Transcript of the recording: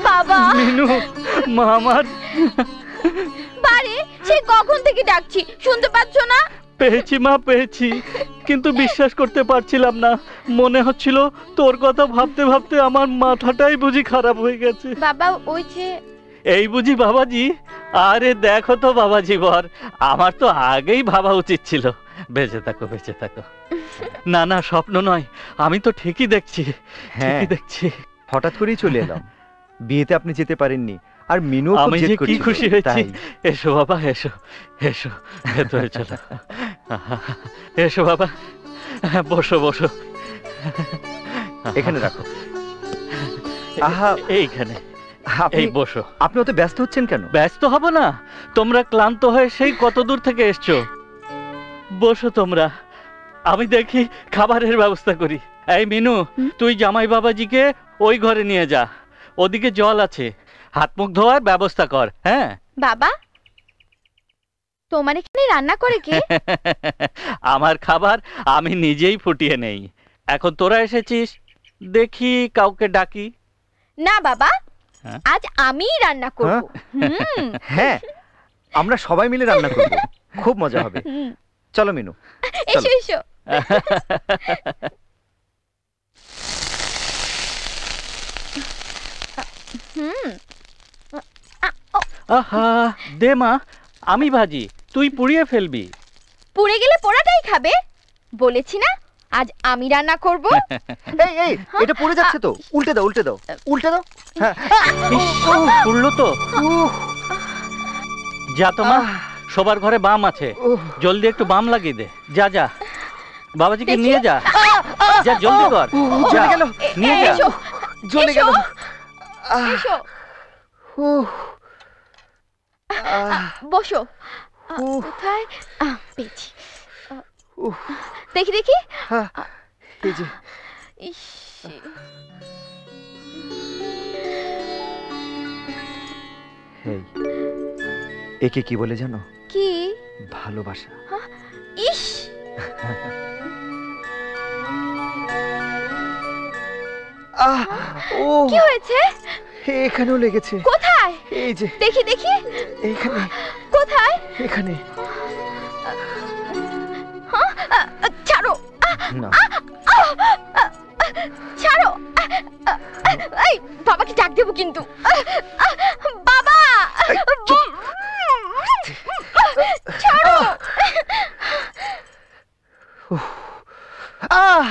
বাবা মিনু, মা আমার। বারে সে কখন থেকে ডাকছি, শুনতে পাচ্ছ না? পেয়েছি মা, পেয়েছি, কিন্তু বিশ্বাস করতে পারছিলাম না। মনে হচ্ছিল তোর কথা ভাবতে ভাবতে আমার মাথাটাই বুঝি খারাপ হয়ে গেছে। বাবা ওই যে এই বুঝি বাবাজি? আরে দেখো তো বাবাজি বর, আমার তো আগেই ভাবা উচিত ছিল। বেঁচে থাকো, বেঁচে থাকো। না না, স্বপ্ন নয়, আমি তো ঠিকই দেখছি, ঠিকই দেখছি। হঠাৎ করেই চলে এলাম, বিয়েতে আপনি যেতে পারেননি, আর মিনু আমি যে কি খুশি হয়েছি। এসো বাবা, এসো এসো, ভেতরে চলো। এসো বাবা, বসো বসো। এখানে রাখো। আহা, এইখানে এই বসো। আপনি অত ব্যস্ত হচ্ছেন কেন? ব্যস্ত হব না, তোমরা ক্লান্ত হয়ে সেই কত দূর থেকে এসছো। বসো তোমরা, আমি দেখি খাবারের ব্যবস্থা করি। এই মিনু, তুই জামাই বাবাজিকে ওই ঘরে নিয়ে যা, ওদিকে জল আছে, হাত মুখ ধোয়ার ব্যবস্থা কর। হ্যাঁ বাবা, তোমার এখানে রান্না করে কে? আমার খাবার আমি নিজেই ফুটিয়ে নেই। এখন তোরা এসেছিস, দেখি কাউকে ডাকি। না বাবা, আজ আমিই রান্না করব। হ্যাঁ, আমরা সবাই মিলে রান্না করব, খুব মজা হবে। চলো মিনু, এসো এসো। আহা, দে মা, আমি ভাজি, তুই পুড়িয়ে ফেলবি। পুড়ে গেলে পোড়াটাই খাবে, বলেছি না আজ আমি রান্না করব। এই এই, এটা পড়ে যাচ্ছে তো, উল্টে দাও, উল্টে দাও, উল্টে দাও। হ্যাঁ, পুড়লো তো। যা তো মা, সবার ঘরে বাম আছে, জলদি একটু বাম লাগিয়ে দে। যা যা, বাবাজিকে নিয়ে যা, যা জলদি কর। জ্বলে গেল, নিয়ে যা। জ্বলে গেল। এসো, বসো। কোথায় পেয়েছি, দেখি দেখি। এই যে। একে কি বলে জানো? কি? ভালোবাসা। ইস, কি হয়েছে? এখানেও লেগেছে। কোথায়? এই যে, দেখি দেখি। এইখানে। কোথায়? এখানে। ছাড়ো না, ছাড়ো। এই বাবাকে ডাক দেবো কিন্তু। বাবা, ছাড়ো। আহ,